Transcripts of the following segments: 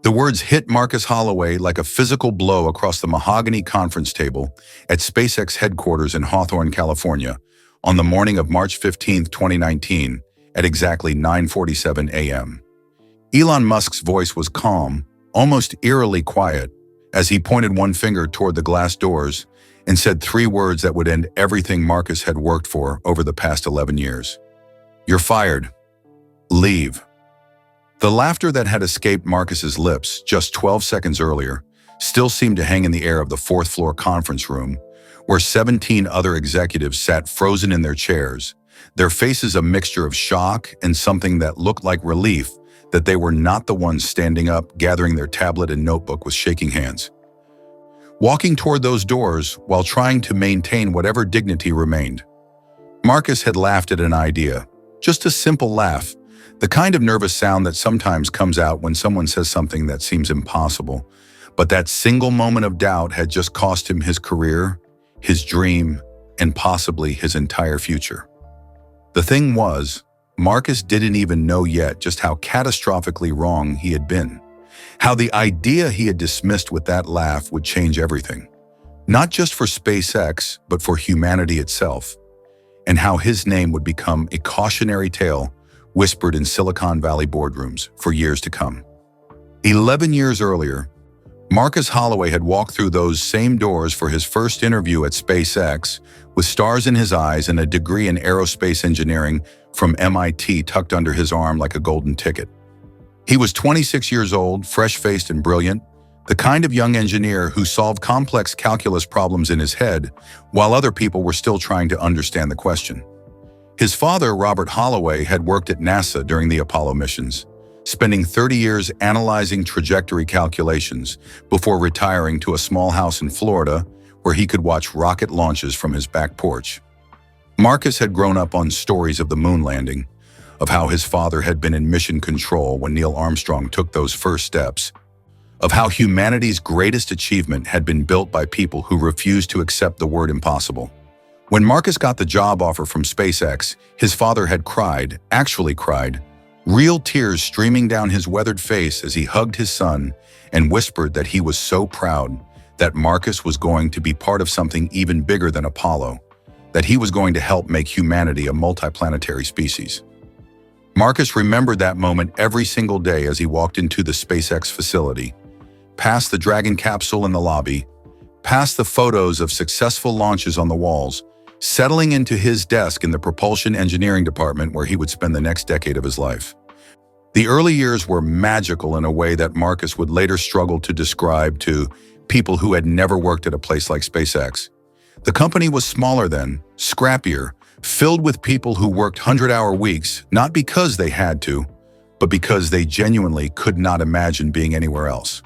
The words hit Marcus Holloway like a physical blow across the mahogany conference table at SpaceX headquarters in Hawthorne, California, on the morning of March 15, 2019, at exactly 9:47 a.m. Elon Musk's voice was calm, almost eerily quiet, as he pointed one finger toward the glass doors and said three words that would end everything Marcus had worked for over the past 11 years. "You're fired. Leave." The laughter that had escaped Marcus's lips just 12 seconds earlier still seemed to hang in the air of the fourth-floor conference room, where 17 other executives sat frozen in their chairs, their faces a mixture of shock and something that looked like relief that they were not the ones standing up, gathering their tablet and notebook with shaking hands. Walking toward those doors while trying to maintain whatever dignity remained. Marcus had laughed at an idea, just a simple laugh, the kind of nervous sound that sometimes comes out when someone says something that seems impossible. But that single moment of doubt had just cost him his career, his dream, and possibly his entire future. The thing was, Marcus didn't even know yet just how catastrophically wrong he had been. How the idea he had dismissed with that laugh would change everything. Not just for SpaceX, but for humanity itself. And how his name would become a cautionary tale whispered in Silicon Valley boardrooms for years to come. 11 years earlier, Marcus Holloway had walked through those same doors for his first interview at SpaceX with stars in his eyes and a degree in aerospace engineering from MIT tucked under his arm like a golden ticket. He was 26 years old, fresh-faced and brilliant, the kind of young engineer who solved complex calculus problems in his head while other people were still trying to understand the question. His father, Robert Holloway, had worked at NASA during the Apollo missions, spending 30 years analyzing trajectory calculations before retiring to a small house in Florida where he could watch rocket launches from his back porch. Marcus had grown up on stories of the moon landing, of how his father had been in mission control when Neil Armstrong took those first steps, of how humanity's greatest achievement had been built by people who refused to accept the word impossible. When Marcus got the job offer from SpaceX, his father had cried, actually cried, real tears streaming down his weathered face as he hugged his son and whispered that he was so proud that Marcus was going to be part of something even bigger than Apollo, that he was going to help make humanity a multiplanetary species. Marcus remembered that moment every single day as he walked into the SpaceX facility, past the Dragon capsule in the lobby, past the photos of successful launches on the walls, settling into his desk in the propulsion engineering department where he would spend the next decade of his life. The early years were magical in a way that Marcus would later struggle to describe to people who had never worked at a place like SpaceX. The company was smaller then, scrappier, filled with people who worked 100-hour weeks, not because they had to, but because they genuinely could not imagine being anywhere else.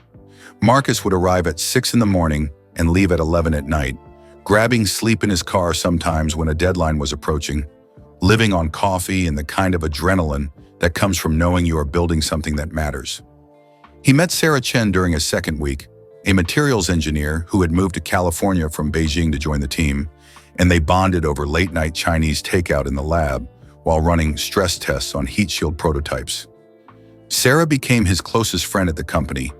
Marcus would arrive at 6 in the morning and leave at 11 at night, grabbing sleep in his car sometimes when a deadline was approaching, living on coffee and the kind of adrenaline that comes from knowing you are building something that matters. He met Sarah Chen during his second week, a materials engineer who had moved to California from Beijing to join the team, and they bonded over late-night Chinese takeout in the lab while running stress tests on heat shield prototypes. Sarah became his closest friend at the company,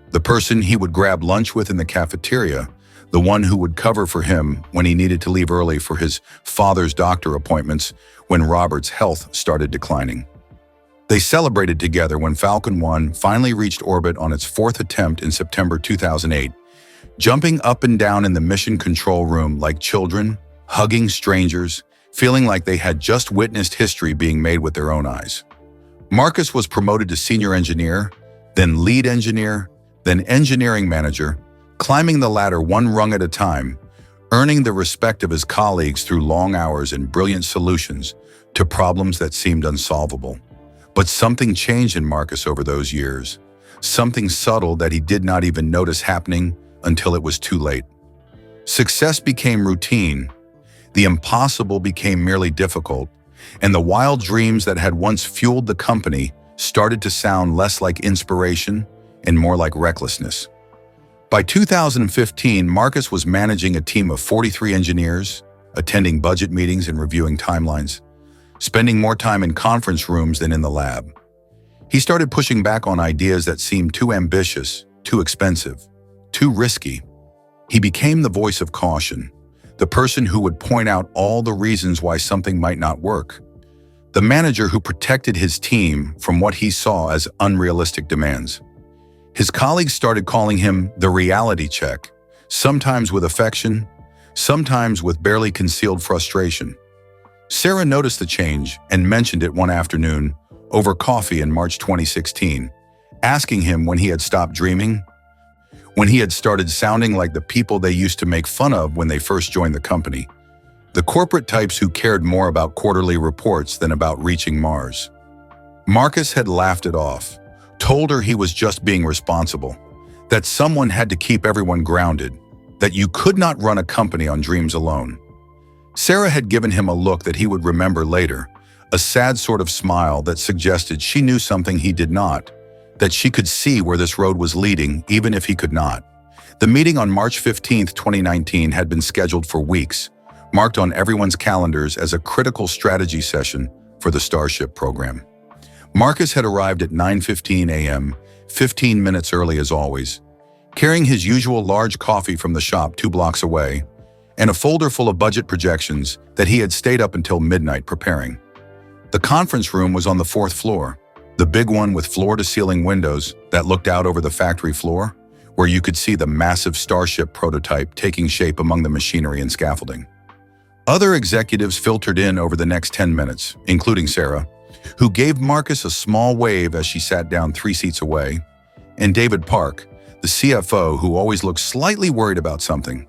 the person he would grab lunch with in the cafeteria, the one who would cover for him when he needed to leave early for his father's doctor appointments when Robert's health started declining. They celebrated together when Falcon 1 finally reached orbit on its fourth attempt in September 2008, jumping up and down in the mission control room like children, hugging strangers, feeling like they had just witnessed history being made with their own eyes. Marcus was promoted to senior engineer, then lead engineer, then engineering manager, climbing the ladder one rung at a time, earning the respect of his colleagues through long hours and brilliant solutions to problems that seemed unsolvable. But something changed in Marcus over those years, something subtle that he did not even notice happening until it was too late. Success became routine, the impossible became merely difficult, and the wild dreams that had once fueled the company started to sound less like inspiration and more like recklessness. By 2015, Marcus was managing a team of 43 engineers, attending budget meetings and reviewing timelines, spending more time in conference rooms than in the lab. He started pushing back on ideas that seemed too ambitious, too expensive, too risky. He became the voice of caution, the person who would point out all the reasons why something might not work, the manager who protected his team from what he saw as unrealistic demands. His colleagues started calling him the reality check, sometimes with affection, sometimes with barely concealed frustration. Sarah noticed the change and mentioned it one afternoon over coffee in March 2016, asking him when he had stopped dreaming, when he had started sounding like the people they used to make fun of when they first joined the company, the corporate types who cared more about quarterly reports than about reaching Mars. Marcus had laughed it off, told her he was just being responsible, that someone had to keep everyone grounded, that you could not run a company on dreams alone. Sarah had given him a look that he would remember later, a sad sort of smile that suggested she knew something he did not, that she could see where this road was leading even if he could not. The meeting on March 15, 2019 had been scheduled for weeks, marked on everyone's calendars as a critical strategy session for the Starship program. Marcus had arrived at 9:15 a.m., 15 minutes early as always, carrying his usual large coffee from the shop 2 blocks away, and a folder full of budget projections that he had stayed up until midnight preparing. The conference room was on the 4th floor, the big one with floor-to-ceiling windows that looked out over the factory floor, where you could see the massive Starship prototype taking shape among the machinery and scaffolding. Other executives filtered in over the next 10 minutes, including Sarah, who gave Marcus a small wave as she sat down 3 seats away, and David Park, the CFO who always looked slightly worried about something,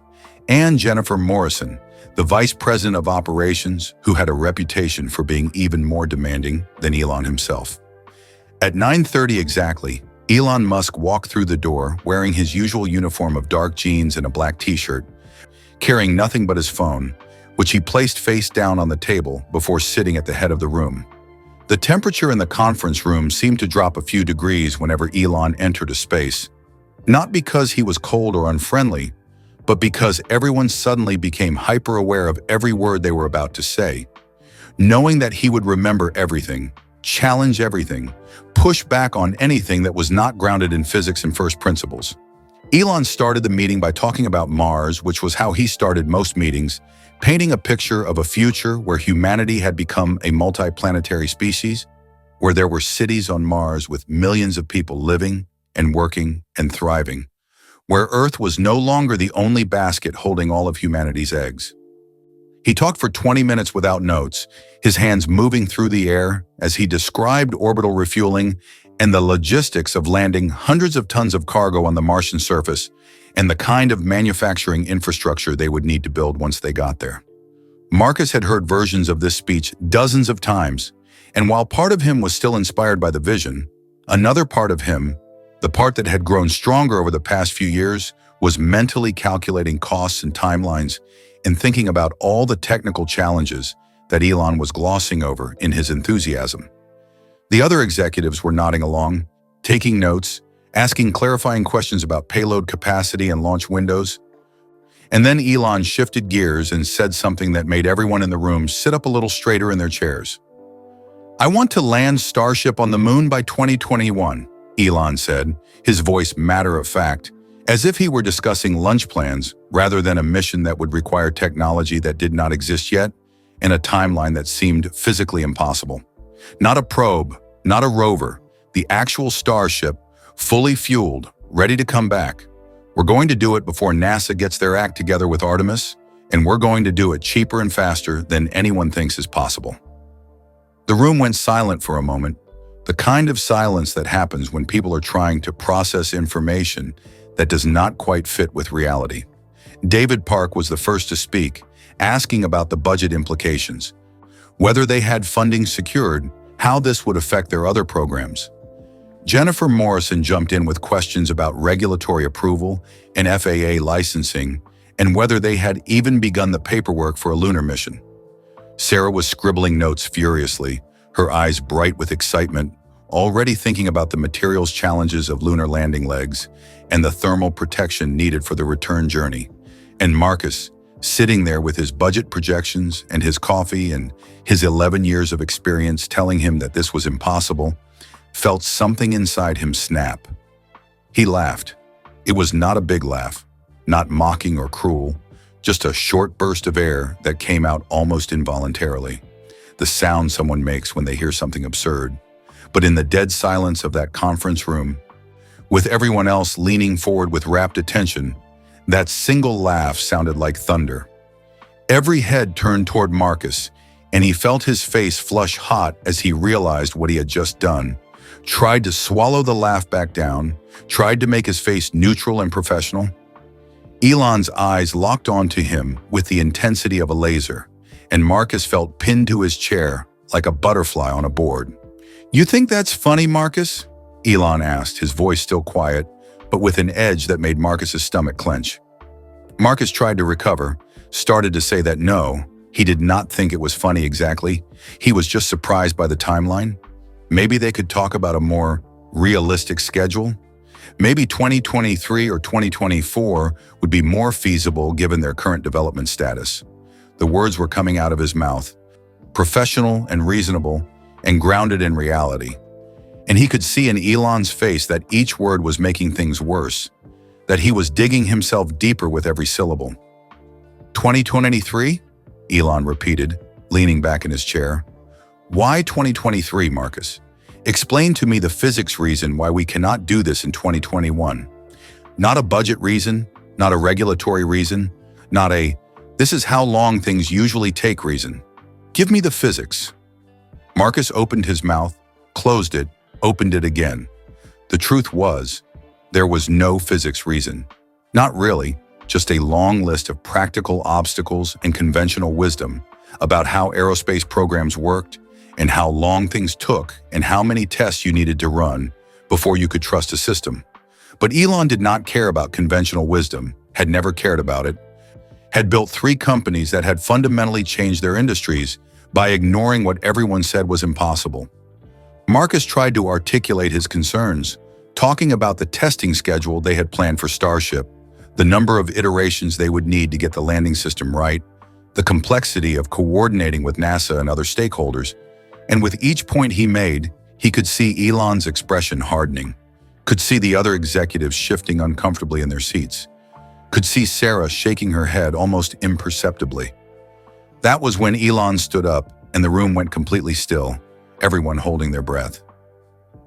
and Jennifer Morrison, the vice president of operations who had a reputation for being even more demanding than Elon himself. At 9:30 exactly, Elon Musk walked through the door wearing his usual uniform of dark jeans and a black t-shirt, carrying nothing but his phone, which he placed face down on the table before sitting at the head of the room. The temperature in the conference room seemed to drop a few degrees whenever Elon entered a space, not because he was cold or unfriendly, but because everyone suddenly became hyper-aware of every word they were about to say, knowing that he would remember everything, challenge everything, push back on anything that was not grounded in physics and first principles. Elon started the meeting by talking about Mars, which was how he started most meetings, painting a picture of a future where humanity had become a multi-planetary species, where there were cities on Mars with millions of people living and working and thriving, where Earth was no longer the only basket holding all of humanity's eggs. He talked for 20 minutes without notes, his hands moving through the air as he described orbital refueling and the logistics of landing hundreds of tons of cargo on the Martian surface and the kind of manufacturing infrastructure they would need to build once they got there. Marcus had heard versions of this speech dozens of times, and while part of him was still inspired by the vision, another part of him, the part that had grown stronger over the past few years, was mentally calculating costs and timelines and thinking about all the technical challenges that Elon was glossing over in his enthusiasm. The other executives were nodding along, taking notes, asking clarifying questions about payload capacity and launch windows. And then Elon shifted gears and said something that made everyone in the room sit up a little straighter in their chairs. "I want to land Starship on the moon by 2021, Elon said, his voice matter-of-fact, as if he were discussing lunch plans rather than a mission that would require technology that did not exist yet and a timeline that seemed physically impossible. Not a probe, not a rover, the actual Starship, fully fueled, ready to come back. We're going to do it before NASA gets their act together with Artemis, and we're going to do it cheaper and faster than anyone thinks is possible." The room went silent for a moment, the kind of silence that happens when people are trying to process information that does not quite fit with reality. David Park was the first to speak, asking about the budget implications, whether they had funding secured, how this would affect their other programs. Jennifer Morrison jumped in with questions about regulatory approval and FAA licensing, and whether they had even begun the paperwork for a lunar mission. Sarah was scribbling notes furiously, her eyes bright with excitement, already thinking about the materials challenges of lunar landing legs and the thermal protection needed for the return journey. And Marcus, sitting there with his budget projections and his coffee and his 11 years of experience telling him that this was impossible, felt something inside him snap. He laughed. It was not a big laugh, not mocking or cruel, just a short burst of air that came out almost involuntarily, the sound someone makes when they hear something absurd. But in the dead silence of that conference room, with everyone else leaning forward with rapt attention, that single laugh sounded like thunder. Every head turned toward Marcus, and he felt his face flush hot as he realized what he had just done. Tried to swallow the laugh back down, tried to make his face neutral and professional. Elon's eyes locked onto him with the intensity of a laser, and Marcus felt pinned to his chair like a butterfly on a board. "You think that's funny, Marcus?" Elon asked, his voice still quiet, but with an edge that made Marcus's stomach clench. Marcus tried to recover, started to say that no, he did not think it was funny exactly. He was just surprised by the timeline. Maybe they could talk about a more realistic schedule. Maybe 2023 or 2024 would be more feasible given their current development status. The words were coming out of his mouth, professional and reasonable and grounded in reality. And he could see in Elon's face that each word was making things worse, that he was digging himself deeper with every syllable. 2023? Elon repeated, leaning back in his chair. Why 2023, Marcus? Explain to me the physics reason why we cannot do this in 2021. Not a budget reason, not a regulatory reason, not a "this is how long things usually take" reason. Give me the physics. Marcus opened his mouth, closed it, opened it again. The truth was, there was no physics reason. Not really, just a long list of practical obstacles and conventional wisdom about how aerospace programs worked and how long things took and how many tests you needed to run before you could trust a system. But Elon did not care about conventional wisdom, had never cared about it, had built 3 companies that had fundamentally changed their industries by ignoring what everyone said was impossible. Marcus tried to articulate his concerns, talking about the testing schedule they had planned for Starship, the number of iterations they would need to get the landing system right, the complexity of coordinating with NASA and other stakeholders. And with each point he made, he could see Elon's expression hardening, could see the other executives shifting uncomfortably in their seats, could see Sarah shaking her head almost imperceptibly. That was when Elon stood up and the room went completely still, everyone holding their breath.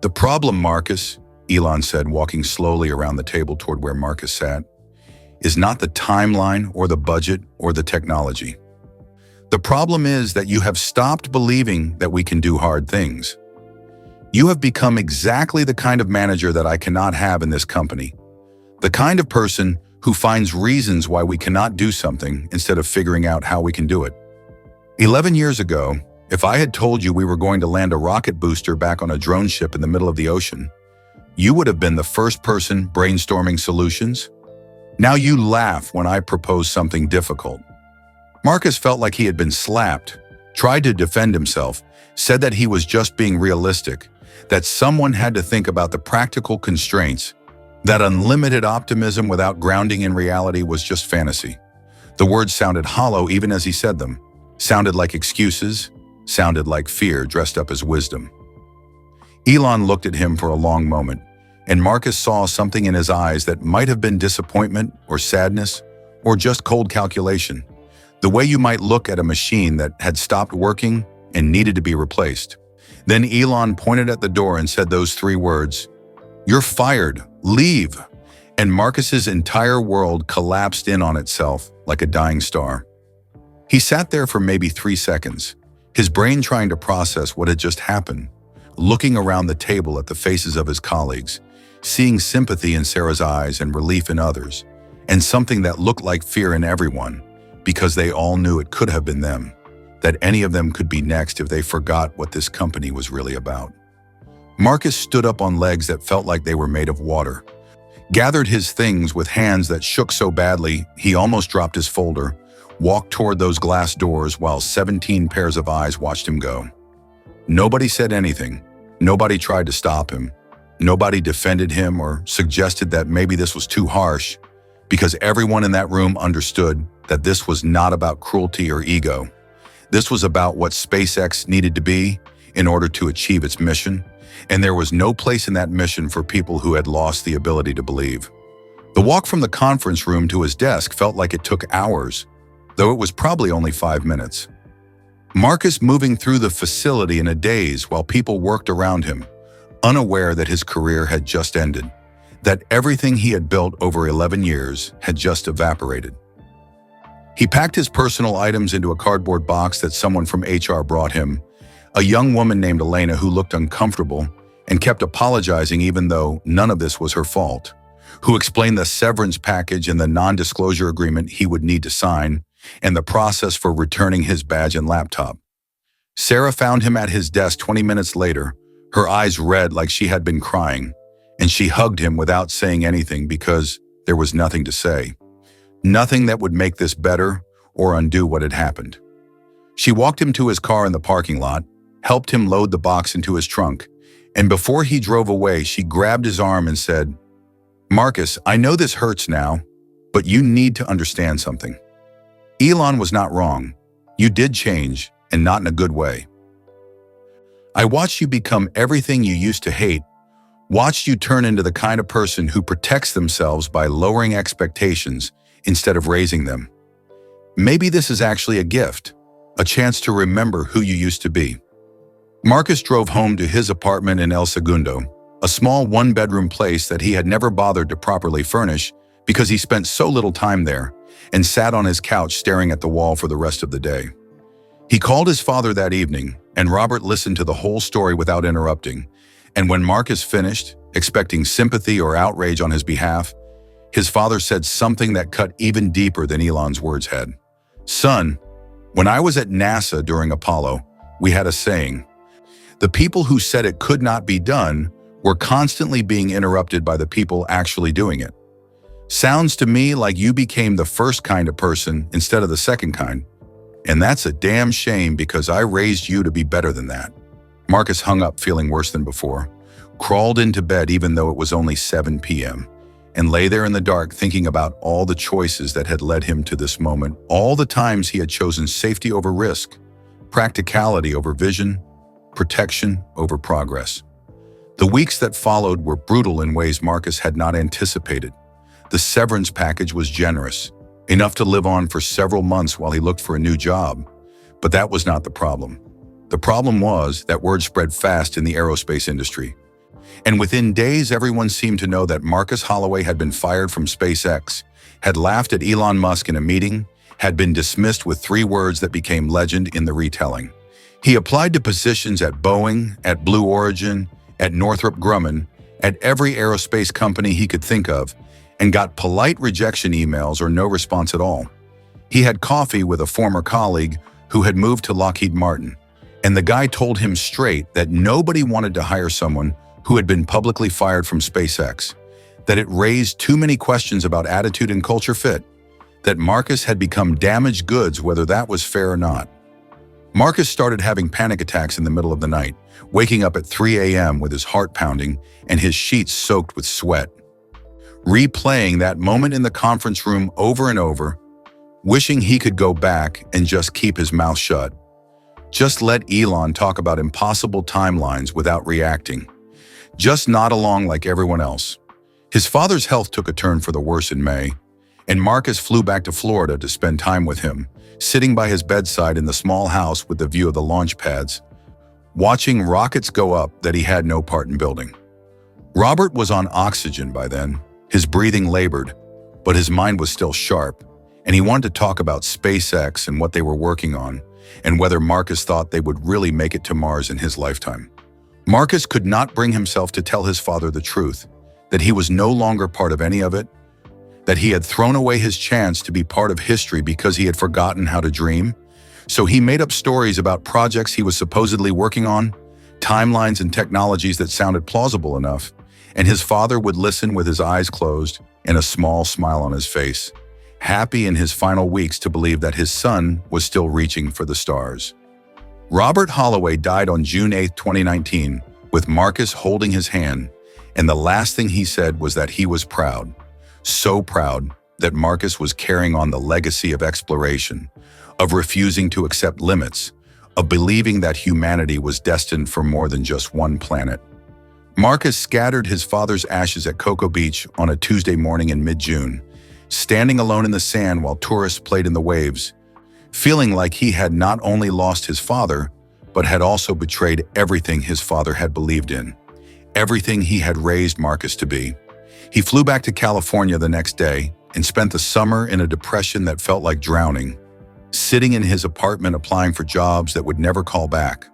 "The problem, Marcus," Elon said, walking slowly around the table toward where Marcus sat, "is not the timeline or the budget or the technology. The problem is that you have stopped believing that we can do hard things. You have become exactly the kind of manager that I cannot have in this company. The kind of person who finds reasons why we cannot do something instead of figuring out how we can do it. 11 years ago, if I had told you we were going to land a rocket booster back on a drone ship in the middle of the ocean, you would have been the first person brainstorming solutions. Now you laugh when I propose something difficult." Marcus felt like he had been slapped, tried to defend himself, said that he was just being realistic, that someone had to think about the practical constraints, that unlimited optimism without grounding in reality was just fantasy. The words sounded hollow even as he said them, sounded like excuses, sounded like fear dressed up as wisdom. Elon looked at him for a long moment, and Marcus saw something in his eyes that might have been disappointment or sadness or just cold calculation. The way you might look at a machine that had stopped working and needed to be replaced. Then Elon pointed at the door and said those 3 words, "You're fired, leave." And Marcus's entire world collapsed in on itself like a dying star. He sat there for maybe 3 seconds, his brain trying to process what had just happened, looking around the table at the faces of his colleagues, seeing sympathy in Sarah's eyes and relief in others, and something that looked like fear in everyone, because they all knew it could have been them, that any of them could be next if they forgot what this company was really about. Marcus stood up on legs that felt like they were made of water, gathered his things with hands that shook so badly he almost dropped his folder, walked toward those glass doors while 17 pairs of eyes watched him go. Nobody said anything. Nobody tried to stop him. Nobody defended him or suggested that maybe this was too harsh, because everyone in that room understood that this was not about cruelty or ego. This was about what SpaceX needed to be in order to achieve its mission, and there was no place in that mission for people who had lost the ability to believe. The walk from the conference room to his desk felt like it took hours, though it was probably only 5 minutes. Marcus moving through the facility in a daze while people worked around him, unaware that his career had just ended, that everything he had built over 11 years had just evaporated. He packed his personal items into a cardboard box that someone from HR brought him, a young woman named Elena who looked uncomfortable and kept apologizing even though none of this was her fault, who explained the severance package and the non-disclosure agreement he would need to sign, and the process for returning his badge and laptop. Sarah found him at his desk 20 minutes later, her eyes red like she had been crying, and she hugged him without saying anything because there was nothing to say. Nothing that would make this better or undo what had happened. She walked him to his car in the parking lot, helped him load the box into his trunk, and before he drove away, she grabbed his arm and said, "Marcus, I know this hurts now, but you need to understand something. Elon was not wrong. You did change, and not in a good way. I watched you become everything you used to hate, watched you turn into the kind of person who protects themselves by lowering expectations instead of raising them. Maybe this is actually a gift, a chance to remember who you used to be." Marcus drove home to his apartment in El Segundo, a small one-bedroom place that he had never bothered to properly furnish because he spent so little time there, and sat on his couch staring at the wall for the rest of the day. He called his father that evening, and Robert listened to the whole story without interrupting, and when Marcus finished, expecting sympathy or outrage on his behalf, his father said something that cut even deeper than Elon's words had. "Son, when I was at NASA during Apollo, we had a saying. The people who said it could not be done were constantly being interrupted by the people actually doing it. Sounds to me like you became the first kind of person instead of the second kind. And that's a damn shame because I raised you to be better than that." Marcus hung up feeling worse than before, crawled into bed even though it was only 7 p.m., and lay there in the dark thinking about all the choices that had led him to this moment, all the times he had chosen safety over risk, practicality over vision, protection over progress. The weeks that followed were brutal in ways Marcus had not anticipated. The severance package was generous, enough to live on for several months while he looked for a new job. But that was not the problem. The problem was that word spread fast in the aerospace industry. And within days, everyone seemed to know that Marcus Holloway had been fired from SpaceX, had laughed at Elon Musk in a meeting, had been dismissed with 3 words that became legend in the retelling. He applied to positions at Boeing, at Blue Origin, at Northrop Grumman, at every aerospace company he could think of, and got polite rejection emails or no response at all. He had coffee with a former colleague who had moved to Lockheed Martin, and the guy told him straight that nobody wanted to hire someone who had been publicly fired from SpaceX, that it raised too many questions about attitude and culture fit, that Marcus had become damaged goods whether that was fair or not. Marcus started having panic attacks in the middle of the night, waking up at 3 a.m. with his heart pounding and his sheets soaked with sweat. Replaying that moment in the conference room over and over, wishing he could go back and just keep his mouth shut. Just let Elon talk about impossible timelines without reacting. Just nod along like everyone else. His father's health took a turn for the worse in May, and Marcus flew back to Florida to spend time with him, sitting by his bedside in the small house with the view of the launch pads, watching rockets go up that he had no part in building. Robert was on oxygen by then. His breathing labored, but his mind was still sharp, and he wanted to talk about SpaceX and what they were working on, and whether Marcus thought they would really make it to Mars in his lifetime. Marcus could not bring himself to tell his father the truth, that he was no longer part of any of it, that he had thrown away his chance to be part of history because he had forgotten how to dream. So he made up stories about projects he was supposedly working on, timelines and technologies that sounded plausible enough, and his father would listen with his eyes closed and a small smile on his face, happy in his final weeks to believe that his son was still reaching for the stars. Robert Holloway died on June 8, 2019, with Marcus holding his hand, and the last thing he said was that he was proud, so proud that Marcus was carrying on the legacy of exploration, of refusing to accept limits, of believing that humanity was destined for more than just one planet. Marcus scattered his father's ashes at Cocoa Beach on a Tuesday morning in mid-June, standing alone in the sand while tourists played in the waves, feeling like he had not only lost his father, but had also betrayed everything his father had believed in, everything he had raised Marcus to be. He flew back to California the next day and spent the summer in a depression that felt like drowning, sitting in his apartment applying for jobs that would never call back,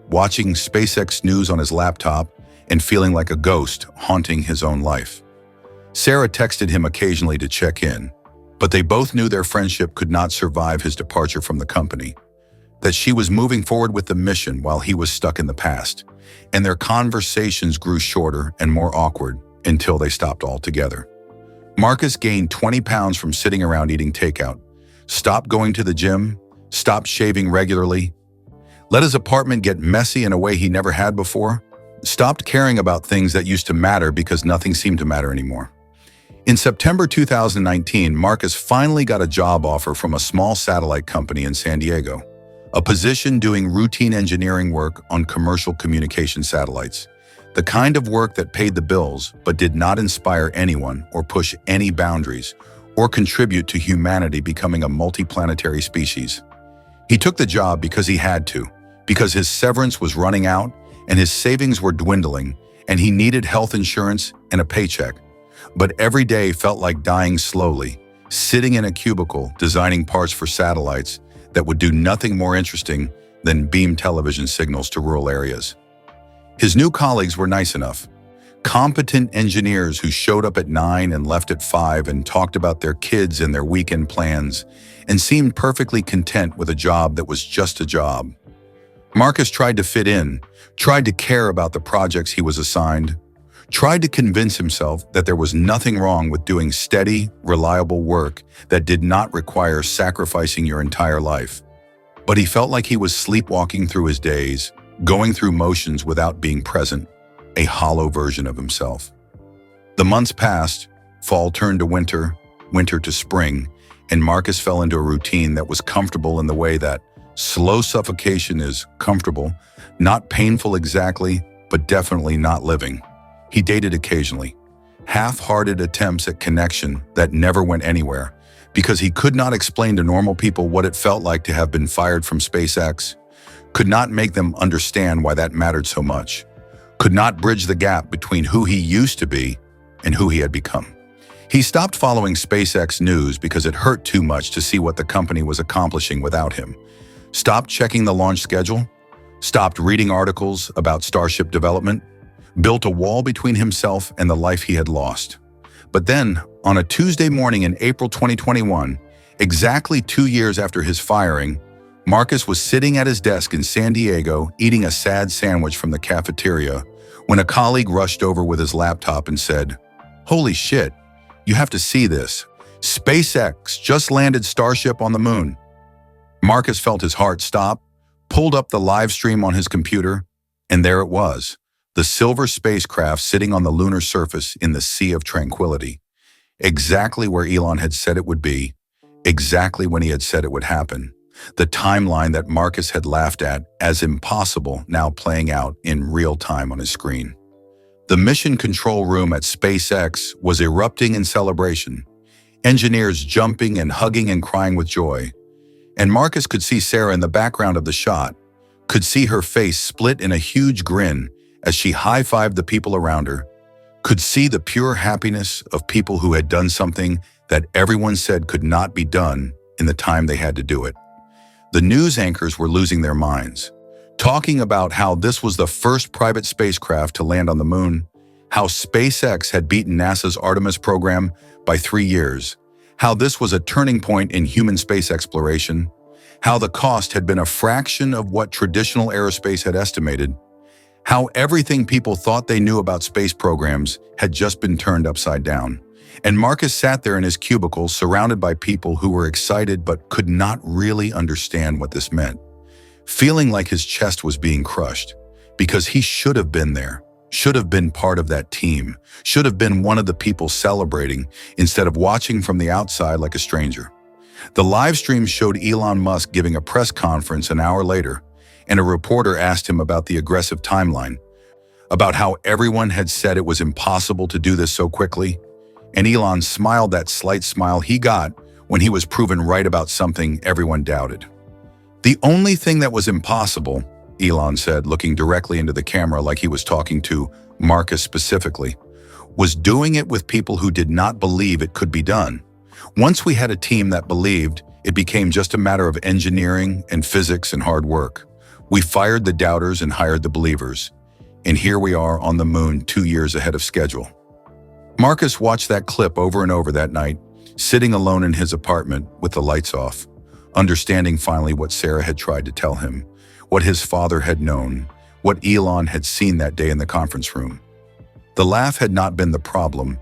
watching SpaceX news on his laptop and feeling like a ghost haunting his own life. Sarah texted him occasionally to check in, but they both knew their friendship could not survive his departure from the company, that she was moving forward with the mission while he was stuck in the past, and their conversations grew shorter and more awkward until they stopped altogether. Marcus gained 20 pounds from sitting around eating takeout, stopped going to the gym, stopped shaving regularly, let his apartment get messy in a way he never had before, stopped caring about things that used to matter because nothing seemed to matter anymore. In September 2019, Marcus finally got a job offer from a small satellite company in San Diego, a position doing routine engineering work on commercial communication satellites, the kind of work that paid the bills but did not inspire anyone or push any boundaries or contribute to humanity becoming a multiplanetary species. He took the job because he had to, because his severance was running out and his savings were dwindling, and he needed health insurance and a paycheck. But every day felt like dying slowly, sitting in a cubicle designing parts for satellites that would do nothing more interesting than beam television signals to rural areas. His new colleagues were nice enough, competent engineers who showed up at 9 and left at 5 and talked about their kids and their weekend plans and seemed perfectly content with a job that was just a job. Marcus tried to fit in, tried to care about the projects he was assigned, tried to convince himself that there was nothing wrong with doing steady, reliable work that did not require sacrificing your entire life. But he felt like he was sleepwalking through his days, going through motions without being present, a hollow version of himself. The months passed, fall turned to winter, winter to spring, and Marcus fell into a routine that was comfortable in the way that slow suffocation is comfortable, not painful exactly, but definitely not living. He dated occasionally, half-hearted attempts at connection that never went anywhere, because he could not explain to normal people what it felt like to have been fired from SpaceX, could not make them understand why that mattered so much, could not bridge the gap between who he used to be and who he had become. He stopped following SpaceX news because it hurt too much to see what the company was accomplishing without him, stopped checking the launch schedule, stopped reading articles about Starship development, built a wall between himself and the life he had lost. But then, on a Tuesday morning in April 2021, exactly 2 years after his firing, Marcus was sitting at his desk in San Diego eating a sad sandwich from the cafeteria when a colleague rushed over with his laptop and said, "Holy shit, you have to see this. SpaceX just landed Starship on the moon." Marcus felt his heart stop, pulled up the live stream on his computer, and there it was, the silver spacecraft sitting on the lunar surface in the Sea of Tranquility, exactly where Elon had said it would be, exactly when he had said it would happen. The timeline that Marcus had laughed at as impossible now playing out in real time on his screen. The mission control room at SpaceX was erupting in celebration, engineers jumping and hugging and crying with joy. And Marcus could see Sarah in the background of the shot, could see her face split in a huge grin as she high-fived the people around her, could see the pure happiness of people who had done something that everyone said could not be done in the time they had to do it. The news anchors were losing their minds, talking about how this was the first private spacecraft to land on the moon, how SpaceX had beaten NASA's Artemis program by 3 years, how this was a turning point in human space exploration, how the cost had been a fraction of what traditional aerospace had estimated, how everything people thought they knew about space programs had just been turned upside down. And Marcus sat there in his cubicle surrounded by people who were excited but could not really understand what this meant, feeling like his chest was being crushed because he should have been there, should have been part of that team, should have been one of the people celebrating instead of watching from the outside like a stranger. The live stream showed Elon Musk giving a press conference an hour later, and a reporter asked him about the aggressive timeline, about how everyone had said it was impossible to do this so quickly, and Elon smiled that slight smile he got when he was proven right about something everyone doubted. "The only thing that was impossible," Elon said, looking directly into the camera like he was talking to Marcus specifically, "was doing it with people who did not believe it could be done. Once we had a team that believed, it became just a matter of engineering and physics and hard work. We fired the doubters and hired the believers. And here we are on the moon 2 years ahead of schedule." Marcus watched that clip over and over that night, sitting alone in his apartment with the lights off, understanding finally what Sarah had tried to tell him, what his father had known, what Elon had seen that day in the conference room. The laugh had not been the problem.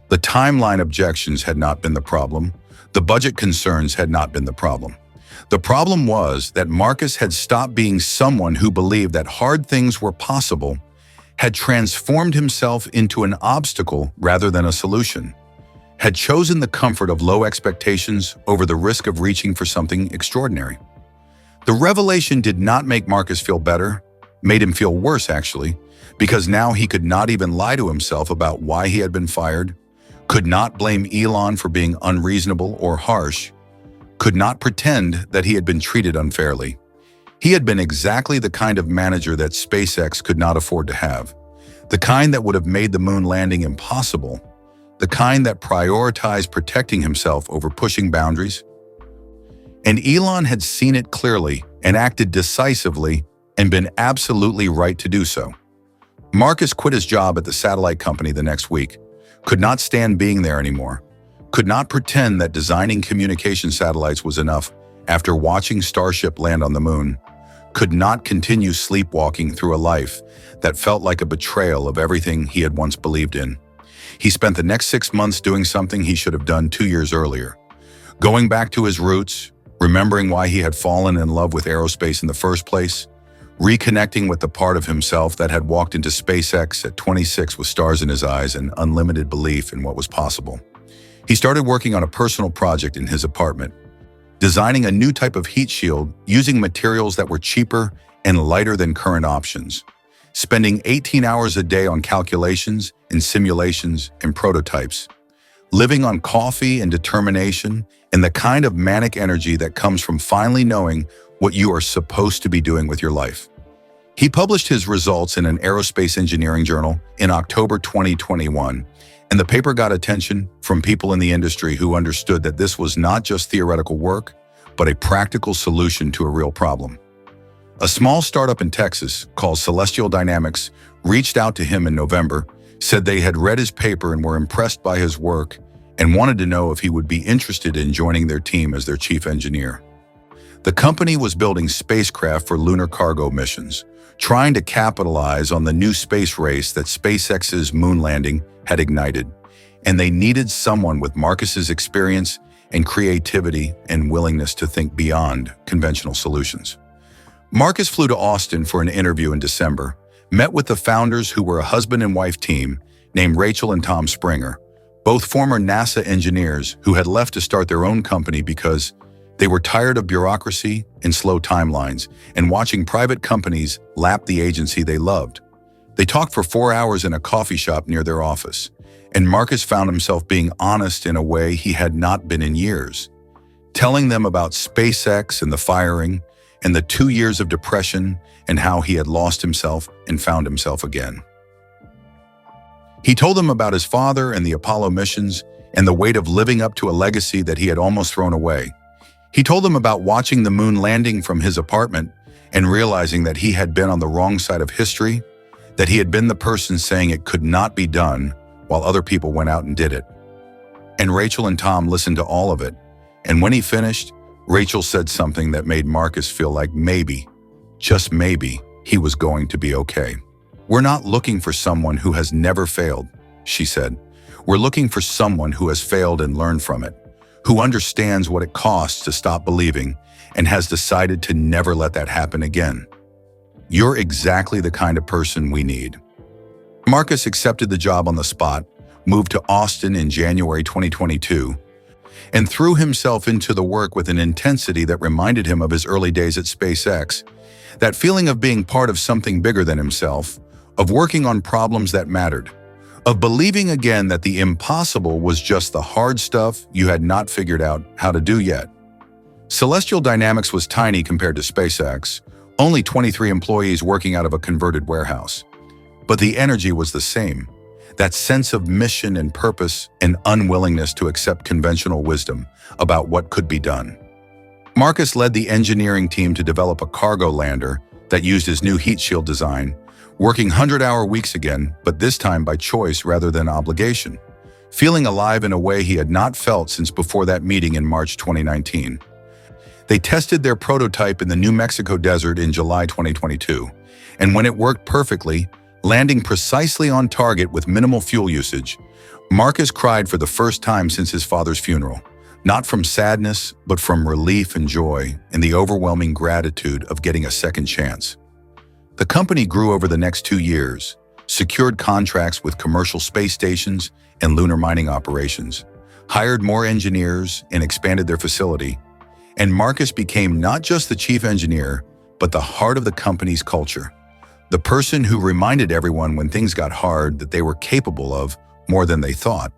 The timeline objections had not been the problem. The budget concerns had not been the problem. The problem was that Marcus had stopped being someone who believed that hard things were possible, had transformed himself into an obstacle rather than a solution, had chosen the comfort of low expectations over the risk of reaching for something extraordinary. The revelation did not make Marcus feel better, made him feel worse actually, because now he could not even lie to himself about why he had been fired, could not blame Elon for being unreasonable or harsh, could not pretend that he had been treated unfairly. He had been exactly the kind of manager that SpaceX could not afford to have, the kind that would have made the moon landing impossible, the kind that prioritized protecting himself over pushing boundaries. And Elon had seen it clearly and acted decisively and been absolutely right to do so. Marcus quit his job at the satellite company the next week, could not stand being there anymore, could not pretend that designing communication satellites was enough after watching Starship land on the moon, could not continue sleepwalking through a life that felt like a betrayal of everything he had once believed in. He spent the next 6 months doing something he should have done 2 years earlier, going back to his roots, remembering why he had fallen in love with aerospace in the first place, reconnecting with the part of himself that had walked into SpaceX at 26 with stars in his eyes and unlimited belief in what was possible. He started working on a personal project in his apartment, designing a new type of heat shield using materials that were cheaper and lighter than current options, spending 18 hours a day on calculations and simulations and prototypes, living on coffee and determination and the kind of manic energy that comes from finally knowing what you are supposed to be doing with your life. He published his results in an aerospace engineering journal in October 2021, and the paper got attention from people in the industry who understood that this was not just theoretical work, but a practical solution to a real problem. A small startup in Texas called Celestial Dynamics reached out to him in November, said they had read his paper and were impressed by his work and wanted to know if he would be interested in joining their team as their chief engineer. The company was building spacecraft for lunar cargo missions, trying to capitalize on the new space race that SpaceX's moon landing had ignited, and they needed someone with Marcus's experience and creativity and willingness to think beyond conventional solutions. Marcus flew to Austin for an interview in December, met with the founders who were a husband and wife team named Rachel and Tom Springer, both former NASA engineers who had left to start their own company because they were tired of bureaucracy and slow timelines and watching private companies lap the agency they loved. They talked for 4 hours in a coffee shop near their office, and Marcus found himself being honest in a way he had not been in years, telling them about SpaceX and the firing and the 2 years of depression and how he had lost himself and found himself again. He told them about his father and the Apollo missions and the weight of living up to a legacy that he had almost thrown away. He told them about watching the moon landing from his apartment and realizing that he had been on the wrong side of history, that he had been the person saying it could not be done while other people went out and did it. And Rachel and Tom listened to all of it, and when he finished, Rachel said something that made Marcus feel like maybe, just maybe, he was going to be okay. "We're not looking for someone who has never failed," she said. "We're looking for someone who has failed and learned from it, who understands what it costs to stop believing and has decided to never let that happen again. You're exactly the kind of person we need." Marcus accepted the job on the spot, moved to Austin in January 2022, and threw himself into the work with an intensity that reminded him of his early days at SpaceX, That feeling of being part of something bigger than himself, of working on problems that mattered, of believing again that the impossible was just the hard stuff you had not figured out how to do yet. Celestial Dynamics was tiny compared to SpaceX, only 23 employees working out of a converted warehouse. But the energy was the same, that sense of mission and purpose and unwillingness to accept conventional wisdom about what could be done. Marcus led the engineering team to develop a cargo lander that used his new heat shield design, working 100-hour weeks again, but this time by choice rather than obligation, feeling alive in a way he had not felt since before that meeting in March 2019. They tested their prototype in the New Mexico desert in July 2022, and when it worked perfectly, landing precisely on target with minimal fuel usage, Marcus cried for the first time since his father's funeral, not from sadness, but from relief and joy and the overwhelming gratitude of getting a second chance. The company grew over the next 2 years, secured contracts with commercial space stations and lunar mining operations, hired more engineers and expanded their facility, and Marcus became not just the chief engineer, but the heart of the company's culture. The person who reminded everyone when things got hard that they were capable of more than they thought,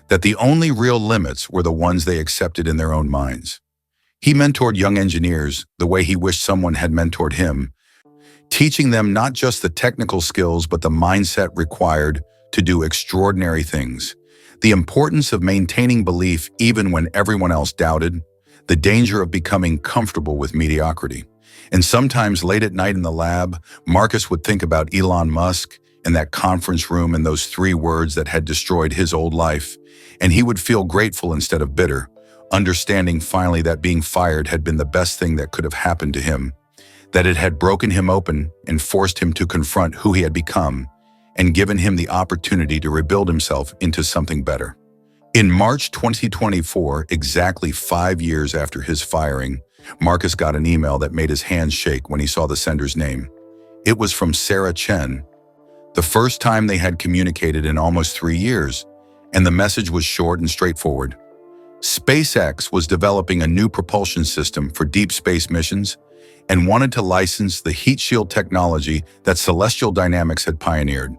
that the only real limits were the ones they accepted in their own minds. He mentored young engineers the way he wished someone had mentored him, teaching them not just the technical skills but the mindset required to do extraordinary things, the importance of maintaining belief even when everyone else doubted, the danger of becoming comfortable with mediocrity. And sometimes late at night in the lab, Marcus would think about Elon Musk in that conference room and those 3 words that had destroyed his old life, and he would feel grateful instead of bitter, understanding finally that being fired had been the best thing that could have happened to him, that it had broken him open and forced him to confront who he had become, and given him the opportunity to rebuild himself into something better. In March 2024, exactly 5 years after his firing, Marcus got an email that made his hands shake when he saw the sender's name. It was from Sarah Chen, the first time they had communicated in almost 3 years, and the message was short and straightforward. SpaceX was developing a new propulsion system for deep space missions and wanted to license the heat shield technology that Celestial Dynamics had pioneered,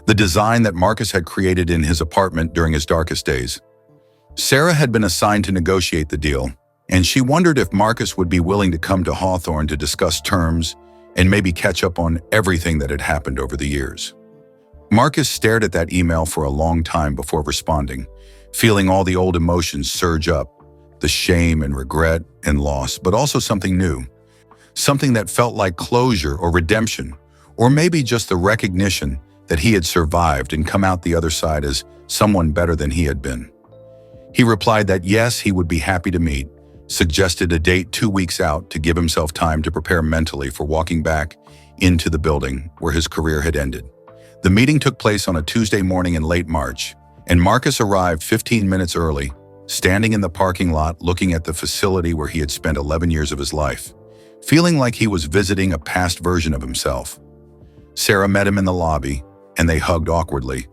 the design that Marcus had created in his apartment during his darkest days. Sarah had been assigned to negotiate the deal, and she wondered if Marcus would be willing to come to Hawthorne to discuss terms and maybe catch up on everything that had happened over the years. Marcus stared at that email for a long time before responding, feeling all the old emotions surge up, the shame and regret and loss, but also something new, something that felt like closure or redemption, or maybe just the recognition that he had survived and come out the other side as someone better than he had been. He replied that yes, he would be happy to meet, suggested a date 2 weeks out to give himself time to prepare mentally for walking back into the building where his career had ended. The meeting took place on a Tuesday morning in late March, and Marcus arrived 15 minutes early, standing in the parking lot looking at the facility where he had spent 11 years of his life, feeling like he was visiting a past version of himself. Sarah met him in the lobby, and they hugged awkwardly,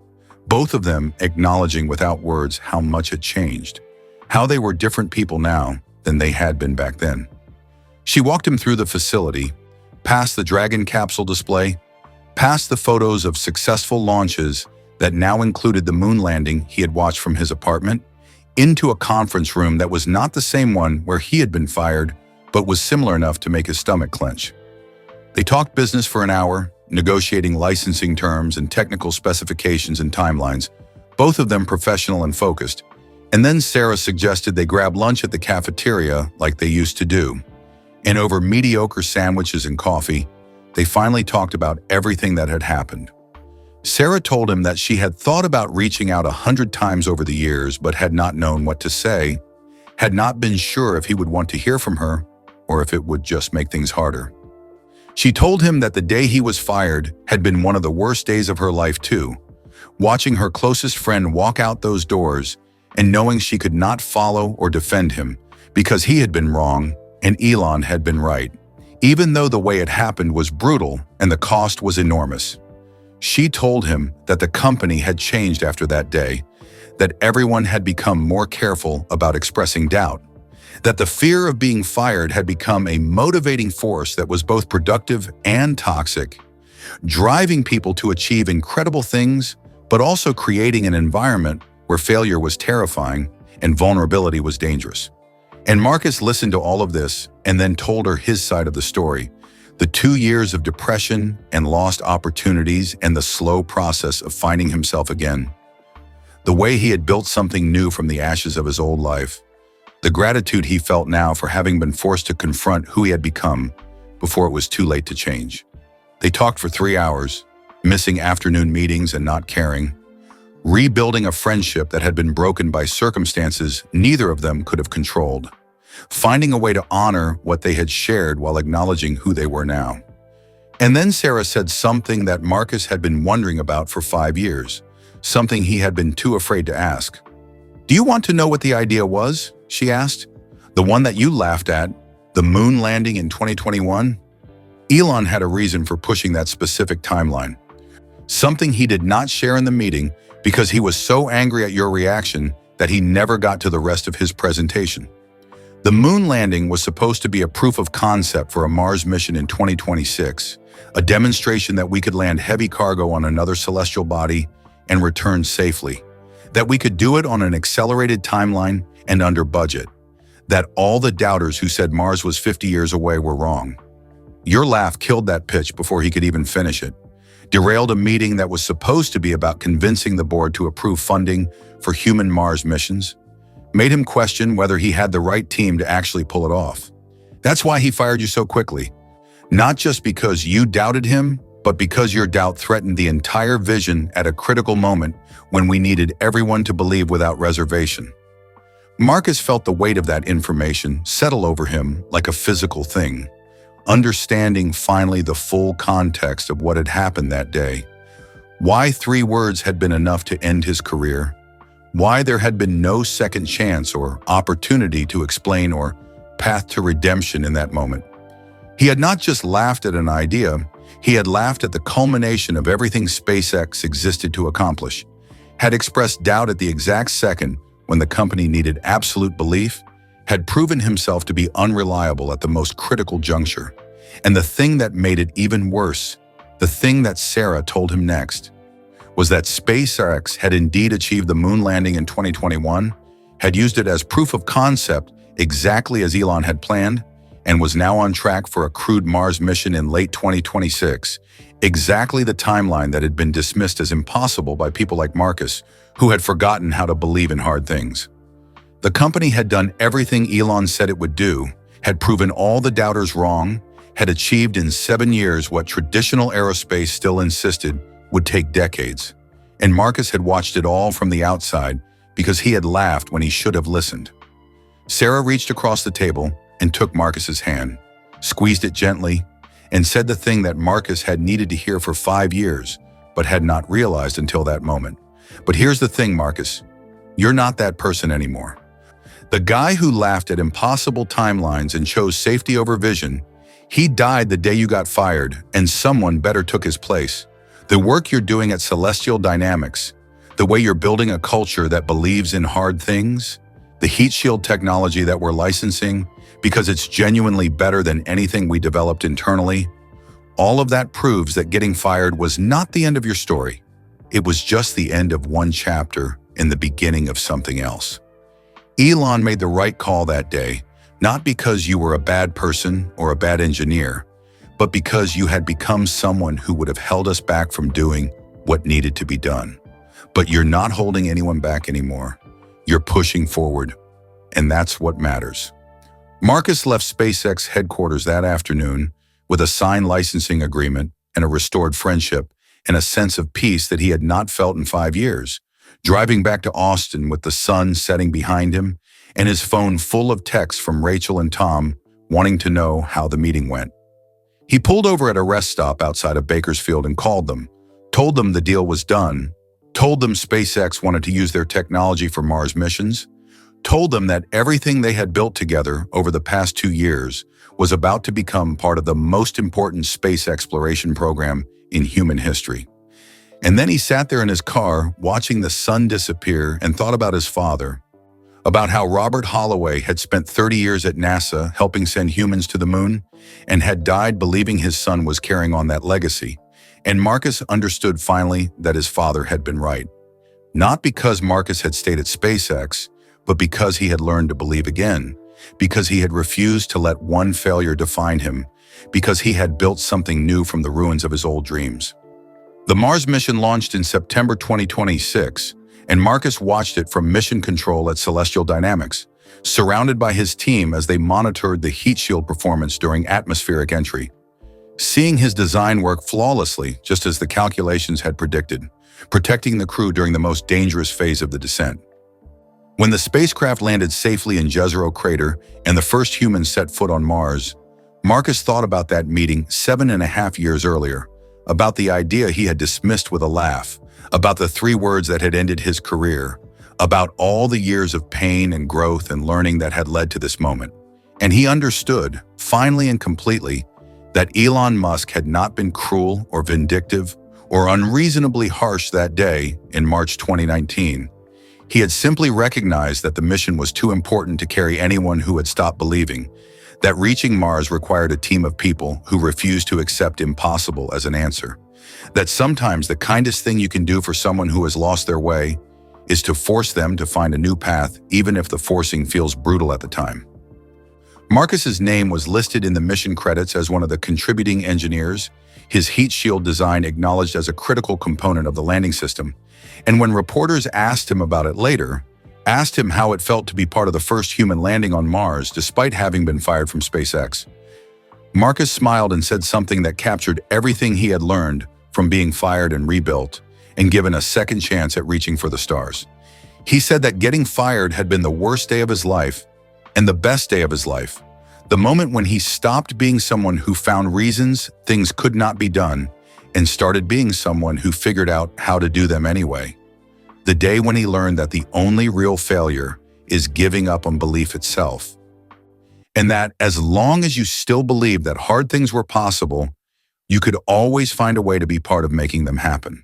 both of them acknowledging without words how much had changed, how they were different people now than they had been back then. She walked him through the facility, past the Dragon capsule display, past the photos of successful launches that now included the moon landing he had watched from his apartment, into a conference room that was not the same one where he had been fired, but was similar enough to make his stomach clench. They talked business for an hour, negotiating licensing terms and technical specifications and timelines, both of them professional and focused, and then Sarah suggested they grab lunch at the cafeteria like they used to do. And over mediocre sandwiches and coffee, they finally talked about everything that had happened. Sarah told him that she had thought about reaching out 100 times over the years but had not known what to say, had not been sure if he would want to hear from her or if it would just make things harder. She told him that the day he was fired had been one of the worst days of her life too, watching her closest friend walk out those doors and knowing she could not follow or defend him because he had been wrong and Elon had been right, even though the way it happened was brutal and the cost was enormous. She told him that the company had changed after that day, that everyone had become more careful about expressing doubt, That the fear of being fired had become a motivating force that was both productive and toxic, driving people to achieve incredible things, but also creating an environment where failure was terrifying and vulnerability was dangerous. And Marcus listened to all of this and then told her his side of the story. The 2 years of depression and lost opportunities and the slow process of finding himself again. The way he had built something new from the ashes of his old life. The gratitude he felt now for having been forced to confront who he had become before it was too late to change. They talked for 3 hours, missing afternoon meetings and not caring, rebuilding a friendship that had been broken by circumstances neither of them could have controlled, finding a way to honor what they had shared while acknowledging who they were now. And then Sarah said something that Marcus had been wondering about for 5 years, something he had been too afraid to ask. "Do you want to know what the idea was?" she asked. "The one that you laughed at, the moon landing in 2021? Elon had a reason for pushing that specific timeline. Something he did not share in the meeting because he was so angry at your reaction that he never got to the rest of his presentation. The moon landing was supposed to be a proof of concept for a Mars mission in 2026, a demonstration that we could land heavy cargo on another celestial body and return safely, that we could do it on an accelerated timeline and under budget, that all the doubters who said Mars was 50 years away were wrong. Your laugh killed that pitch before he could even finish it, derailed a meeting that was supposed to be about convincing the board to approve funding for human Mars missions, made him question whether he had the right team to actually pull it off. That's why he fired you so quickly. Not just because you doubted him, but because your doubt threatened the entire vision at a critical moment when we needed everyone to believe without reservation." Marcus felt the weight of that information settle over him like a physical thing, understanding finally the full context of what had happened that day. Why 3 words had been enough to end his career. Why there had been no second chance or opportunity to explain or path to redemption in that moment. He had not just laughed at an idea, he had laughed at the culmination of everything SpaceX existed to accomplish, had expressed doubt at the exact second when the company needed absolute belief, had proven himself to be unreliable at the most critical juncture. And the thing that made it even worse, the thing that Sarah told him next, was that SpaceX had indeed achieved the moon landing in 2021, had used it as proof of concept exactly as Elon had planned, and was now on track for a crewed Mars mission in late 2026, exactly the timeline that had been dismissed as impossible by people like Marcus, who had forgotten how to believe in hard things. The company had done everything Elon said it would do, had proven all the doubters wrong, had achieved in 7 years what traditional aerospace still insisted would take decades. And Marcus had watched it all from the outside because he had laughed when he should have listened. Sarah reached across the table and took Marcus's hand, squeezed it gently, and said the thing that Marcus had needed to hear for 5 years, but had not realized until that moment. "But here's the thing, Marcus. You're not that person anymore. The guy who laughed at impossible timelines and chose safety over vision, he died the day you got fired, and someone better took his place. The work you're doing at Celestial Dynamics, the way you're building a culture that believes in hard things, the heat shield technology that we're licensing because it's genuinely better than anything we developed internally, all of that proves that getting fired was not the end of your story. It was just the end of one chapter in the beginning of something else. Elon made the right call that day, not because you were a bad person or a bad engineer, but because you had become someone who would have held us back from doing what needed to be done. But you're not holding anyone back anymore. You're pushing forward, and that's what matters." Marcus left SpaceX headquarters that afternoon with a signed licensing agreement and a restored friendship and a sense of peace that he had not felt in 5 years, driving back to Austin with the sun setting behind him and his phone full of texts from Rachel and Tom wanting to know how the meeting went. He pulled over at a rest stop outside of Bakersfield and called them, told them the deal was done, told them SpaceX wanted to use their technology for Mars missions, told them that everything they had built together over the past 2 years was about to become part of the most important space exploration program in human history. And then he sat there in his car watching the sun disappear and thought about his father, about how Robert Holloway had spent 30 years at NASA helping send humans to the moon and had died believing his son was carrying on that legacy. And Marcus understood finally that his father had been right. Not because Marcus had stayed at SpaceX, but because he had learned to believe again, because he had refused to let one failure define him, because he had built something new from the ruins of his old dreams. The Mars mission launched in September 2026, and Marcus watched it from mission control at Celestial Dynamics, surrounded by his team as they monitored the heat shield performance during atmospheric entry. Seeing his design work flawlessly, just as the calculations had predicted, protecting the crew during the most dangerous phase of the descent. When the spacecraft landed safely in Jezero Crater and the first humans set foot on Mars, Marcus thought about that meeting 7.5 years earlier, about the idea he had dismissed with a laugh, about the 3 words that had ended his career, about all the years of pain and growth and learning that had led to this moment. And he understood, finally and completely, that Elon Musk had not been cruel or vindictive or unreasonably harsh that day in March 2019. He had simply recognized that the mission was too important to carry anyone who had stopped believing, that reaching Mars required a team of people who refused to accept impossible as an answer, that sometimes the kindest thing you can do for someone who has lost their way is to force them to find a new path, even if the forcing feels brutal at the time. Marcus's name was listed in the mission credits as one of the contributing engineers, his heat shield design acknowledged as a critical component of the landing system, and when reporters asked him about it later, asked him how it felt to be part of the first human landing on Mars despite having been fired from SpaceX, Marcus smiled and said something that captured everything he had learned from being fired and rebuilt and given a second chance at reaching for the stars. He said that getting fired had been the worst day of his life and the best day of his life, the moment when he stopped being someone who found reasons things could not be done and started being someone who figured out how to do them anyway. The day when he learned that the only real failure is giving up on belief itself. And that as long as you still believed that hard things were possible, you could always find a way to be part of making them happen.